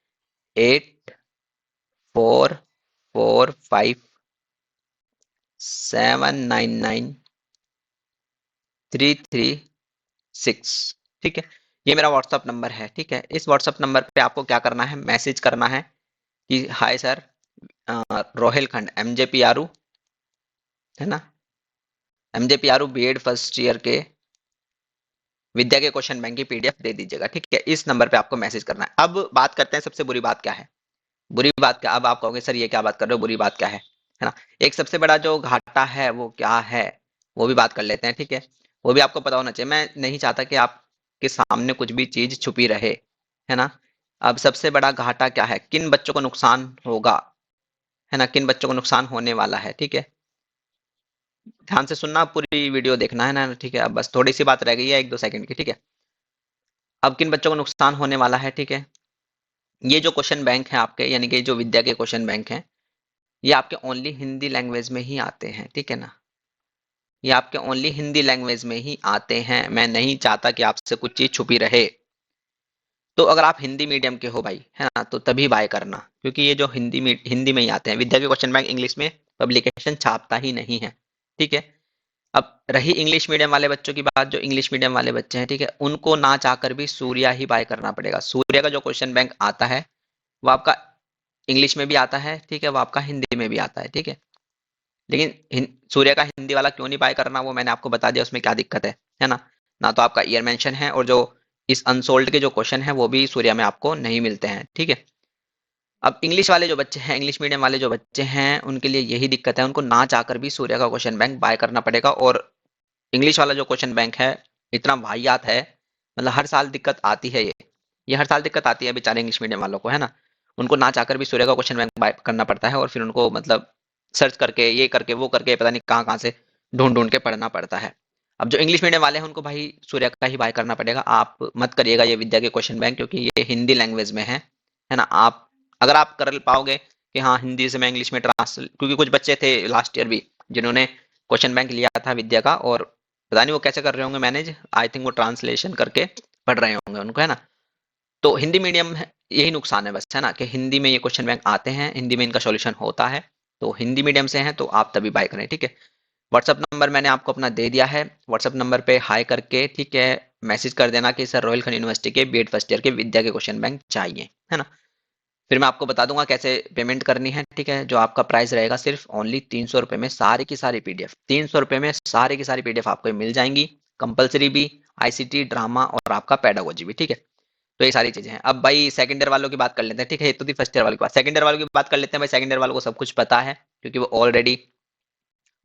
8445799336, ठीक है, ये मेरा व्हाट्सएप नंबर है, ठीक है। इस व्हाट्सएप नंबर पे आपको क्या करना है, मैसेज करना है कि हाय सर, रोहिलखंड एमजे पियारू, है ना, एमजे पियारू बीएड फर्स्ट ईयर के विद्या के क्वेश्चन बैंक की पीडीएफ दे दीजिएगा, ठीक है। इस नंबर पे आपको मैसेज करना है। अब बात करते हैं सबसे बुरी बात क्या है। बुरी बात क्या, अब आप कहोगे सर ये क्या बात कर रहे हो, बुरी बात क्या है ना। एक सबसे बड़ा जो घाटा है वो क्या है, वो भी बात कर लेते हैं, ठीक है। वो भी आपको पता होना चाहिए, मैं नहीं चाहता कि आपके सामने कुछ भी चीज छुपी रहे, है ना। अब सबसे बड़ा घाटा क्या है, किन बच्चों को नुकसान होगा, है ना, किन बच्चों को नुकसान होने वाला है, ठीक है। ध्यान से सुनना, पूरी वीडियो देखना है ना, ठीक है। अब बस थोड़ी सी बात रह गई है, 1-2 सेकंड की, ठीक है। अब किन बच्चों को नुकसान होने वाला है, ठीक है। ये जो क्वेश्चन बैंक है आपके, यानी कि जो विद्या के क्वेश्चन बैंक हैं, ये आपके ओनली हिंदी लैंग्वेज में ही आते हैं, ठीक है ना। ये आपके ओनली हिंदी लैंग्वेज में ही आते हैं। मैं नहीं चाहता कि आपसे कुछ चीज छुपी रहे। तो अगर आप हिंदी मीडियम के हो भाई, है ना, तो तभी बाय करना, क्योंकि ये जो हिंदी में ही आते हैं। विद्या के क्वेश्चन बैंक इंग्लिश में पब्लिकेशन छापता ही नहीं है, ठीक है। अब रही इंग्लिश मीडियम वाले बच्चों की बात, जो इंग्लिश मीडियम वाले बच्चे हैं, ठीक है, उनको ना चाहकर भी सूर्या ही बाय करना पड़ेगा। सूर्या का जो क्वेश्चन बैंक आता है वो आपका इंग्लिश में भी आता है, ठीक है, वो आपका हिंदी में भी आता है, ठीक है। लेकिन सूर्य का हिंदी वाला क्यों नहीं बाय करना, वो मैंने आपको बता दिया, उसमें क्या दिक्कत है ना। ना तो आपका ईयर मेंशन है, और जो इस अनसोल्ड के जो क्वेश्चन है वो भी सूर्या में आपको नहीं मिलते हैं, ठीक है। अब इंग्लिश वाले जो बच्चे हैं, इंग्लिश मीडियम वाले जो बच्चे हैं, उनके लिए यही दिक्कत है, उनको ना चाहकर भी सूर्य का क्वेश्चन बैंक बाय करना पड़ेगा। और इंग्लिश वाला जो क्वेश्चन बैंक है इतना वाहियात है, मतलब हर साल दिक्कत आती है ये हर साल दिक्कत आती है बेचारे इंग्लिश मीडियम वालों को, है ना। उनको ना चाहकर भी सूर्य का क्वेश्चन बैंक बाय करना पड़ता है, और फिर उनको मतलब सर्च करके, ये करके, वो करके, पता नहीं कहाँ कहाँ से ढूंढ ढूंढ के पढ़ना पड़ता है। अब जो इंग्लिश मीडियम वाले हैं उनको भाई सूर्य का ही बाय करना पड़ेगा। आप मत करिएगा ये विद्या के क्वेश्चन बैंक, क्योंकि ये हिंदी लैंग्वेज में है ना। आप अगर आप कर पाओगे कि हाँ हिंदी से मैं इंग्लिश में ट्रांसलेट, क्योंकि कुछ बच्चे थे लास्ट ईयर भी जिन्होंने क्वेश्चन बैंक लिया था विद्या का, और पता नहीं वो कैसे कर रहे होंगे मैनेज, आई थिंक वो ट्रांसलेशन करके पढ़ रहे होंगे उनको, है ना। तो हिंदी मीडियम यही नुकसान है बस, है ना, कि हिंदी में ये क्वेश्चन बैंक आते हैं, हिंदी में इनका सॉल्यूशन होता है। तो हिंदी मीडियम से हैं तो आप तभी बाय करें, ठीक है। व्हाट्सअप नंबर मैंने आपको अपना दे दिया है, व्हाट्सअप नंबर पे हाई करके, ठीक है, मैसेज कर देना कि सर रॉयल खन यूनिवर्सिटी के बीएड फर्स्ट ईयर के विद्या के क्वेश्चन बैंक चाहिए, है ना। फिर मैं आपको बता दूंगा कैसे पेमेंट करनी है, ठीक है। जो आपका प्राइस रहेगा सिर्फ ओनली 300 रुपए में सारी की सारी पीडीएफ, 300 रुपए में सारी की सारी पीडीएफ आपको मिल जाएंगी। कंपलसरी भी, आईसीटी, ड्रामा और आपका पेडागोजी भी, ठीक है। तो ये सारी चीजें हैं। अब भाई सेकंड ईयर वालों की बात कर लेते हैं, ठीक है। ये तो थी फर्स्ट ईयर वालों की बात, सेकंड ईयर वालों की बात कर लेते हैं। भाई सेकंड ईयर वालों को सब कुछ पता है, क्योंकि वो ऑलरेडी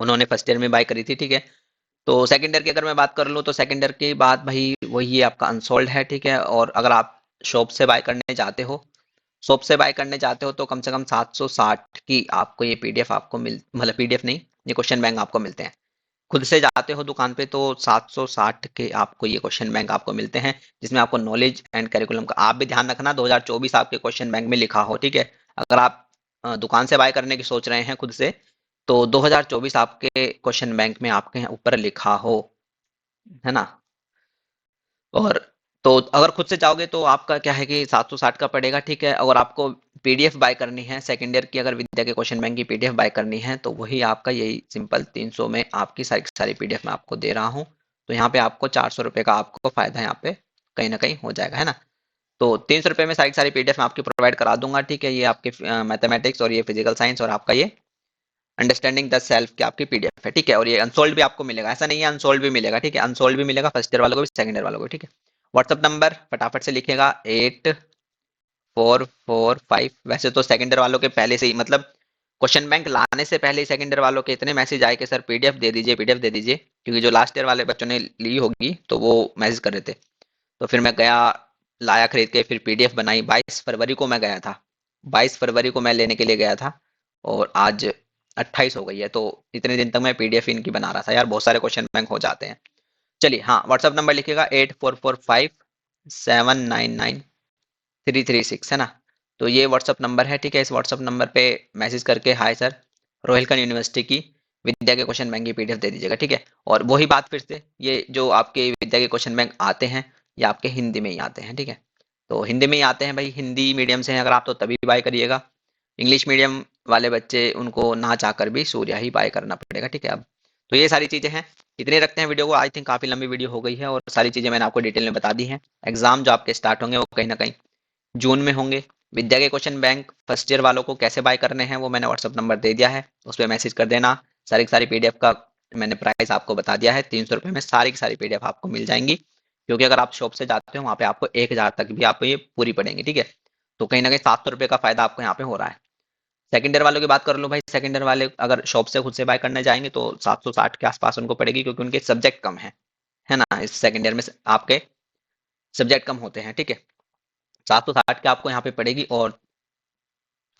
उन्होंने फर्स्ट ईयर में बाय करी थी, ठीक है। तो सेकंड ईयर की अगर मैं बात कर लूँ, तो सेकंड ईयर की बात भाई वही है, आपका अनसोल्ड है, ठीक है। और अगर आप शॉप से बाय करने जाते हो, शॉप से बाय करने जाते हो, तो कम से कम 760 की आपको ये पीडीएफ आपको मतलब पीडीएफ नहीं, ये क्वेश्चन बैंक आपको मिलते हैं। खुद से जाते हो दुकान पे तो 760 के आपको ये क्वेश्चन बैंक आपको मिलते हैं, जिसमें आपको नॉलेज एंड करिकुलम का आप भी ध्यान रखना 2024 आपके क्वेश्चन बैंक में लिखा हो, ठीक है। अगर आप दुकान से बाय करने की सोच रहे हैं खुद से, तो 2024 आपके क्वेश्चन बैंक में आपके ऊपर लिखा हो, है ना। और तो अगर खुद से जाओगे तो आपका क्या है कि 760 का पड़ेगा, ठीक है। अगर आपको पीडीएफ बाय करनी है सेकेंड ईयर की, अगर विद्या के क्वेश्चन बैंक की पीडीएफ बाय करनी है, तो वही आपका यही सिंपल 300 में आपकी सारी सारी पीडीएफ मैं आपको दे रहा हूँ। तो यहाँ पे आपको 400 रुपये का आपको फायदा यहाँ पे कहीं ना कहीं हो जाएगा, है ना। तो 300 रुपये में सारी सारी पीडीएफ मैं आपकी प्रोवाइड करा दूंगा, ठीक है। ये आपके मैथमेटिक्स और ये फिजिकल साइंस और आपका ये अंडरस्टैंडिंग द सेल्फ की आपकी पीडीएफ है, ठीक है। और ये अनसोल्ड भी आपको मिलेगा, ऐसा नहीं है, अनसोल्ड भी मिलेगा, ठीक है। अनसोल्ड भी मिलेगा फर्स्ट ईयर वालों को भी, सेकंड ईयर वालों को, ठीक है। व्हाट्सअप नंबर फटाफट से लिखेगा 8445। वैसे तो सेकंड ईयर वालों के पहले से ही, मतलब क्वेश्चन बैंक लाने से पहले ही सेकंड ईयर वालों के इतने मैसेज आए कि सर पीडीएफ दे दीजिए, पीडीएफ दे दीजिए, क्योंकि जो लास्ट ईयर वाले बच्चों ने ली होगी तो वो मैसेज कर रहे थे। तो फिर मैं गया, लाया खरीद के, फिर पीडीएफ बनाई। 22 फरवरी को मैं गया था, 22 फरवरी को मैं लेने के लिए गया था, और आज 28 हो गई है। तो इतने दिन तक मैं पीडीएफ इनकी बना रहा था यार, बहुत सारे क्वेश्चन बैंक हो जाते हैं। चलिए, हाँ, व्हाट्सअप नंबर लिखिएगा 8445799336, है ना। तो ये व्हाट्सअप नंबर है, ठीक है। इस व्हाट्सअप नंबर पे मैसेज करके, हाय सर, रोहिलखंड यूनिवर्सिटी की विद्या के क्वेश्चन बैंक की पीडीएफ दे दीजिएगा, ठीक है। और वही बात फिर से, ये जो आपके विद्या के क्वेश्चन बैंक आते हैं, ये आपके हिंदी में ही आते हैं, ठीक है। तो हिंदी में ही आते हैं भाई, हिंदी मीडियम से हैं अगर आप, तो तभी बाय करिएगा। इंग्लिश मीडियम वाले बच्चे, उनको ना चाहकर भी सूर्या ही बाय करना पड़ेगा, ठीक है। अब तो ये सारी चीजें हैं, इतने रखते हैं वीडियो को। आई थिंक काफी लंबी वीडियो हो गई है, और सारी चीजें मैंने आपको डिटेल में बता दी हैं। एग्जाम जो आपके स्टार्ट होंगे वो कहीं ना कहीं जून में होंगे। विद्या के क्वेश्चन बैंक फर्स्ट ईयर वालों को कैसे बाय करने हैं वो मैंने व्हाट्सअप नंबर दे दिया है, उस पर मैसेज कर देना। सारी की सारी पीडीएफ का मैंने प्राइस आपको बता दिया है, 300 रुपये में सारी की सारी पीडीएफ आपको मिल जाएंगी। क्योंकि अगर आप शॉप से जाते हो, वहाँ पे आपको 1000 तक भी आपको ये पूरी पड़ेंगी, ठीक है। तो कहीं ना कहीं 700 रुपये का फायदा आपको यहाँ पे हो रहा है। सेकेंड ईयर वालों की बात कर लो भाई, सेकेंड ईयर वाले अगर शॉप से खुद से बाय करने जाएंगे तो 760 के आसपास उनको पड़ेगी, क्योंकि उनके सब्जेक्ट कम है ना। इस सेकेंड ईयर में आपके सब्जेक्ट कम होते हैं, ठीक है। 760 के आपको यहाँ पे पड़ेगी, और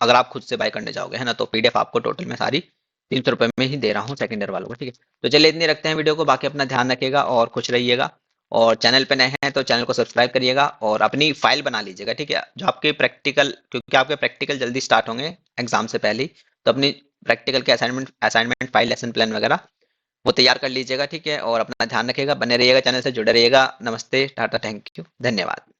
अगर आप खुद से बाय करने जाओगे, है ना, तो पीडीएफ आपको टोटल में सारी 300 रुपये में ही दे रहा हूँ सेकेंड ईयर वालों को, ठीक है। तो चलिए, इतनी रखते हैं वीडियो को, बाकी अपना ध्यान रखिएगा और खुश रहिएगा। और चैनल पे नए हैं तो चैनल को सब्सक्राइब करिएगा, और अपनी फाइल बना लीजिएगा, ठीक है। जो आपके प्रैक्टिकल, क्योंकि आपके प्रैक्टिकल जल्दी स्टार्ट होंगे एग्जाम से पहले ही, तो अपनी प्रैक्टिकल के assignment assignment file, lesson plan वगैरह वो तैयार कर लीजिएगा, ठीक है। और अपना ध्यान रखिएगा, बने रहिएगा, चैनल से जुड़े रहिएगा। नमस्ते, टाटा, थैंक यू, धन्यवाद।